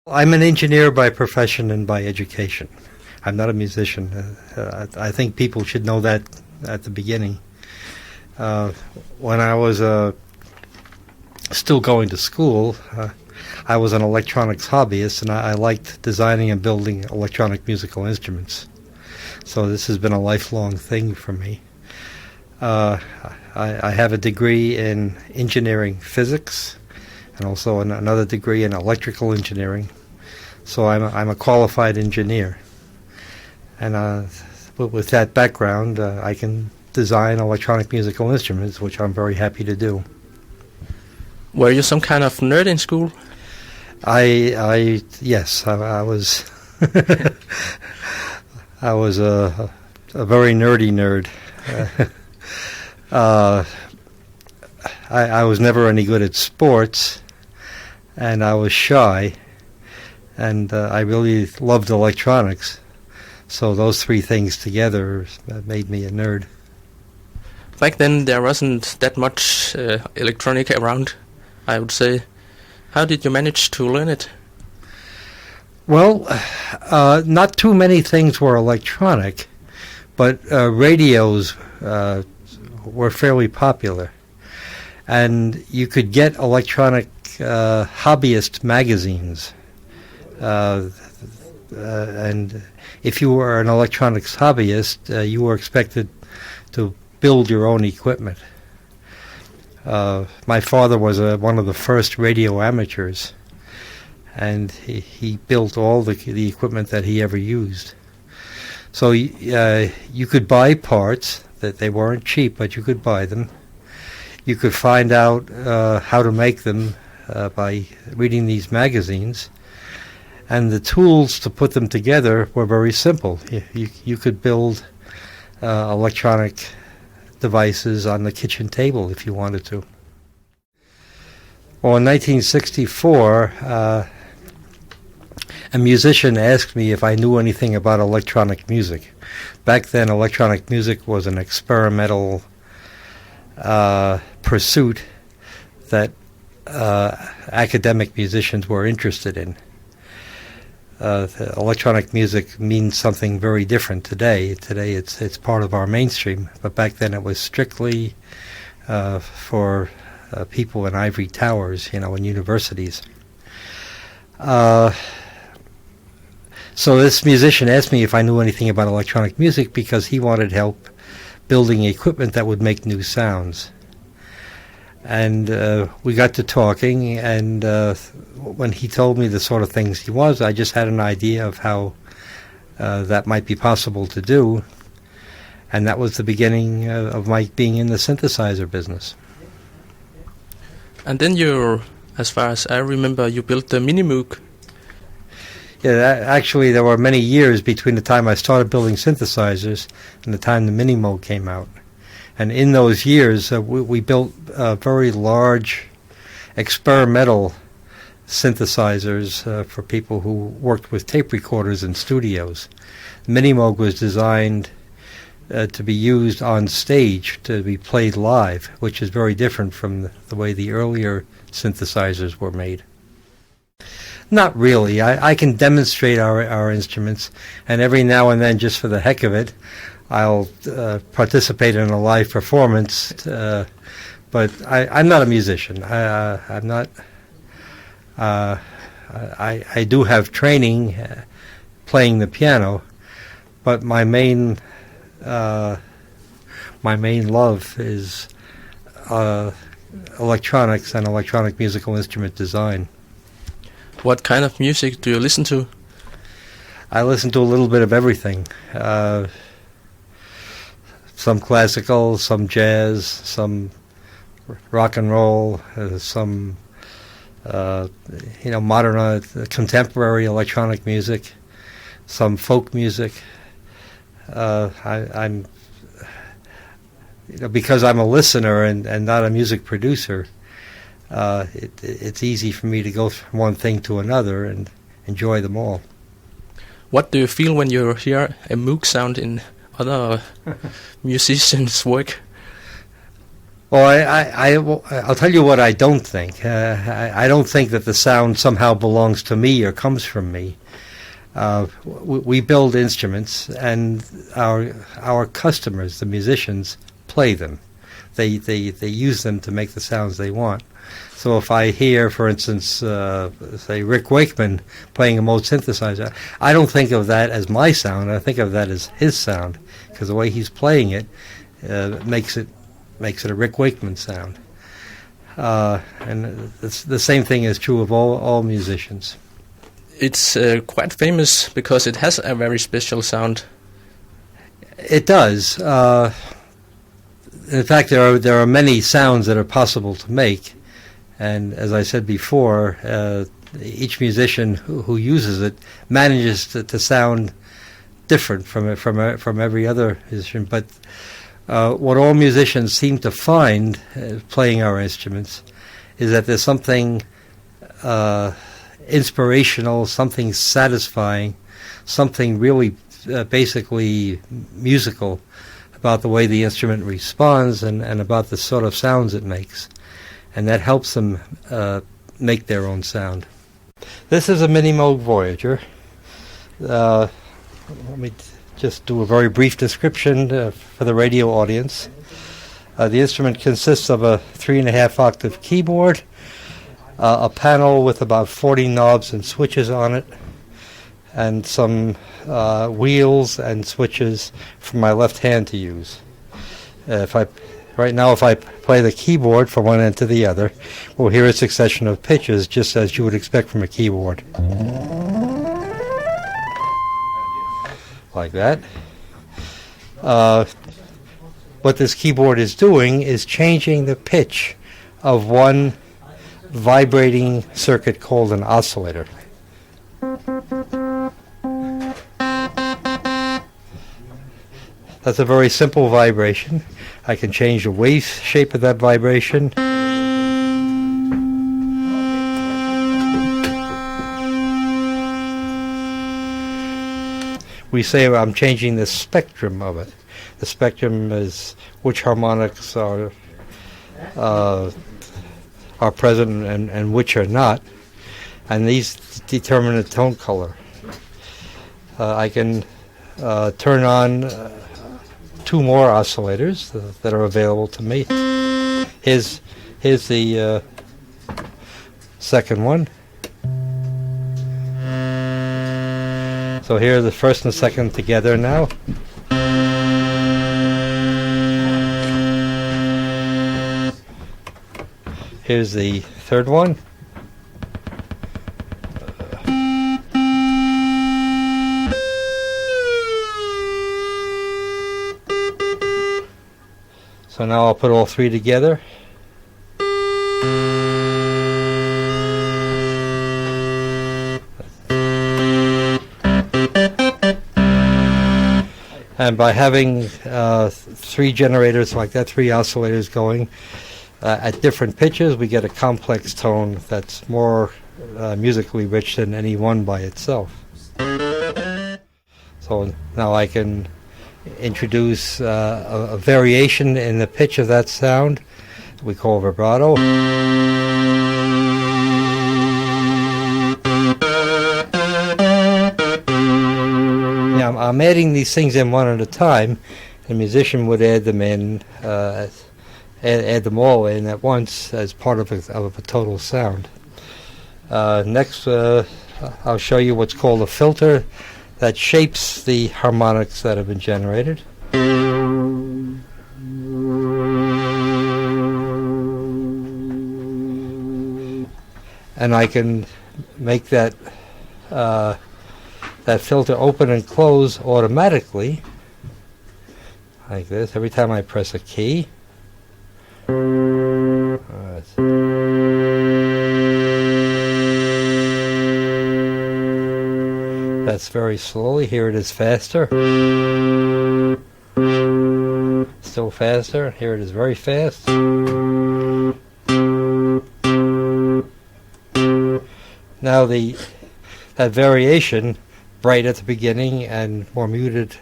I'm an engineer by profession and by education. I'm not a musician. I think people should know that at the beginning. When I was still going to school, I was an electronics hobbyist, and I liked designing and building electronic musical instruments. So this has been a lifelong thing for me. I have a degree in engineering physics, and also another degree in electrical engineering. So I'm a qualified engineer, and with that background, I can design electronic musical instruments, which I'm very happy to do. Were you some kind of nerd in school? Yes, I was. I was a very nerdy nerd. I was never any good at sports, and I was shy, and I really loved electronics. So those three things together made me a nerd. Back then there wasn't that much electronic around, I would say. How did you manage to learn it? Well, not too many things were electronic, but radios were fairly popular. And you could get electronic hobbyist magazines. And if you were an electronics hobbyist, you were expected to build your own equipment. My father was one of the first radio amateurs, and he built all the equipment that he ever used. So you could buy parts, that they weren't cheap, but you could buy them. You could find out how to make them by reading these magazines, and the tools to put them together were very simple. You could build electronic devices on the kitchen table if you wanted to. Well, in 1964, a musician asked me if I knew anything about electronic music. Back then, electronic music was an experimental pursuit that academic musicians were interested in. Electronic music means something very different today. Today it's part of our mainstream, but back then it was strictly for people in ivory towers, in universities. So this musician asked me if I knew anything about electronic music because he wanted help building equipment that would make new sounds. And we got to talking, and when he told me the sort of things he was, I just had an idea of how that might be possible to do, and that was the beginning of my being in the synthesizer business. And then as far as I remember, you built the Minimoog. Yeah, actually there were many years between the time I started building synthesizers and the time the Minimoog came out. And in those years, we built very large experimental synthesizers for people who worked with tape recorders in studios. Minimoog was designed to be used on stage, to be played live, which is very different from the way the earlier synthesizers were made. Not really. I can demonstrate our instruments, and every now and then, just for the heck of it, I'll participate in a live performance, but I'm not a musician. I'm not. I do have training playing the piano, but my main love is electronics and electronic musical instrument design. What kind of music do you listen to? I listen to a little bit of everything. Some classical, some jazz, some rock and roll, some modern contemporary electronic music, some folk music. I'm because I'm a listener and not a music producer. It's easy for me to go from one thing to another and enjoy them all. What do you feel when you hear a Moog sound in other musicians' work? Well, I'll tell you what I don't think. I don't think that the sound somehow belongs to me or comes from me. We build instruments, and our customers, the musicians, play them. They use them to make the sounds they want. So if I hear, for instance, say Rick Wakeman playing a Moog synthesizer, I don't think of that as my sound. I think of that as his sound, because the way he's playing it makes it a Rick Wakeman sound. And the same thing is true of all musicians. It's quite famous because it has a very special sound. It does. In fact, there are many sounds that are possible to make, and as I said before, each musician who uses it manages to sound different from every other musician. But what all musicians seem to find playing our instruments is that there's something inspirational, something satisfying, something really basically musical about the way the instrument responds and about the sort of sounds it makes. And that helps them make their own sound. This is a Minimoog Voyager. Let me just do a very brief description for the radio audience. The instrument consists of a 3.5 octave keyboard, a panel with about 40 knobs and switches on it, and some wheels and switches for my left hand to use. Right now, if I play the keyboard from one end to the other, we'll hear a succession of pitches, just as you would expect from a keyboard. Like that. What this keyboard is doing is changing the pitch of one vibrating circuit called an oscillator. That's a very simple vibration. I can change the wave shape of that vibration. We say I'm changing the spectrum of it. The spectrum is which harmonics are present and which are not, and these determine the tone color. I can turn on 2 more oscillators that are available to me. Here's the second one. So here are the first and second together now. Here's the third one. So now I'll put all 3 together. And by having 3 generators like that, 3 oscillators going at different pitches, we get a complex tone that's more musically rich than any one by itself. So now I can introduce a variation in the pitch of that sound we call vibrato. Now I'm adding these things in one at a time. The musician would add them in, add them all in at once as part of a total sound. Next, I'll show you what's called a filter that shapes the harmonics that have been generated. And I can make that filter open and close automatically, like this, every time I press a key. That's very slowly. Here it is faster. Still faster. Here it is very fast. Now that variation, bright at the beginning and more muted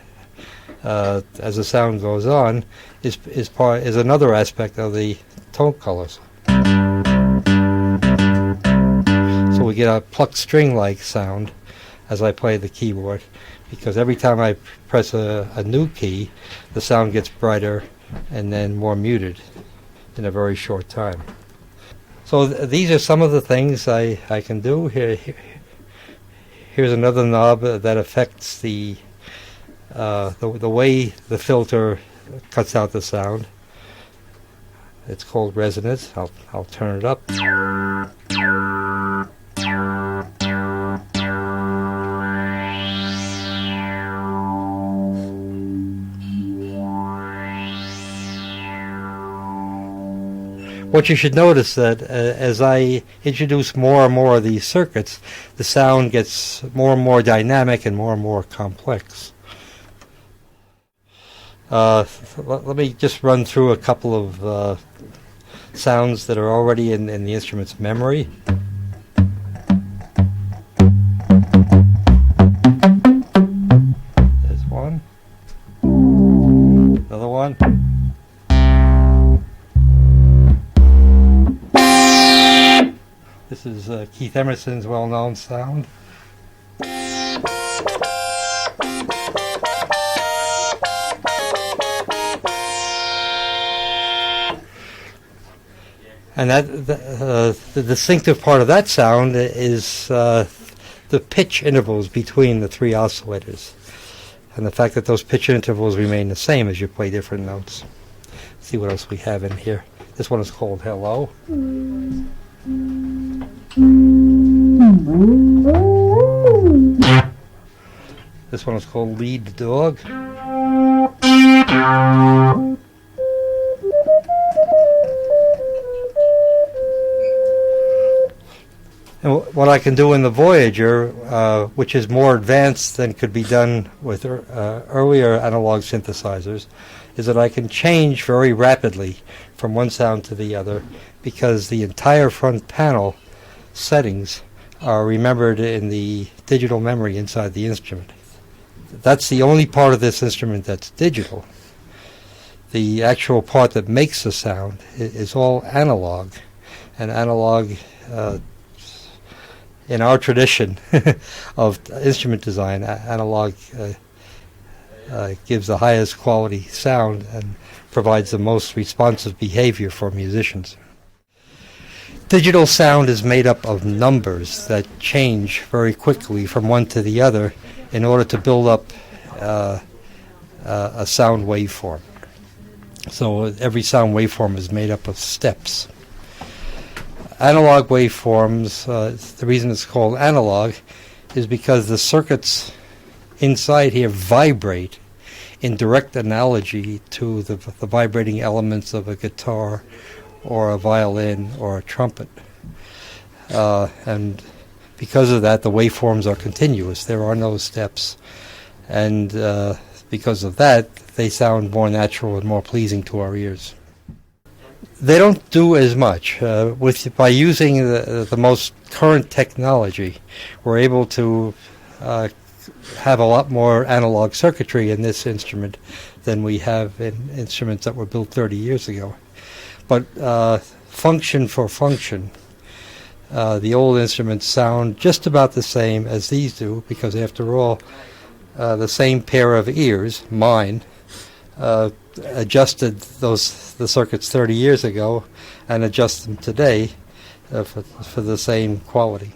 as the sound goes on is another aspect of the tone colors. So we get a plucked string-like sound as I play the keyboard, because every time I press a new key, the sound gets brighter and then more muted in a very short time. So these are some of the things I can do. Here's another knob that affects the way the filter cuts out the sound. It's called resonance. I'll turn it up. What you should notice that as I introduce more and more of these circuits, the sound gets more and more dynamic and more complex. Let me just run through a couple of sounds that are already in the instrument's memory. There's one. Another one. This is Keith Emerson's well-known sound. And the distinctive part of that sound is the pitch intervals between the three oscillators, and the fact that those pitch intervals remain the same as you play different notes. Let's see what else we have in here. This one is called Hello. This one is called Lead Dog. And what I can do in the Voyager, which is more advanced than could be done with earlier analog synthesizers, is that I can change very rapidly from one sound to the other, because the entire front panel settings are remembered in the digital memory inside the instrument. That's the only part of this instrument that's digital. The actual part that makes the sound is all analog, and analog in our tradition of instrument design, analog gives the highest quality sound and provides the most responsive behavior for musicians. Digital sound is made up of numbers that change very quickly from one to the other in order to build up a sound waveform. So every sound waveform is made up of steps. Analog waveforms, the reason it's called analog is because the circuits inside here vibrate in direct analogy to the vibrating elements of a guitar or a violin or a trumpet. And because of that, the waveforms are continuous. There are no steps. And because of that, they sound more natural and more pleasing to our ears. They don't do as much. By using the most current technology, we're able to have a lot more analog circuitry in this instrument than we have in instruments that were built 30 years ago. But function for function, the old instruments sound just about the same as these do, because after all, the same pair of ears, mine, adjusted the circuits 30 years ago and adjust them today for the same quality.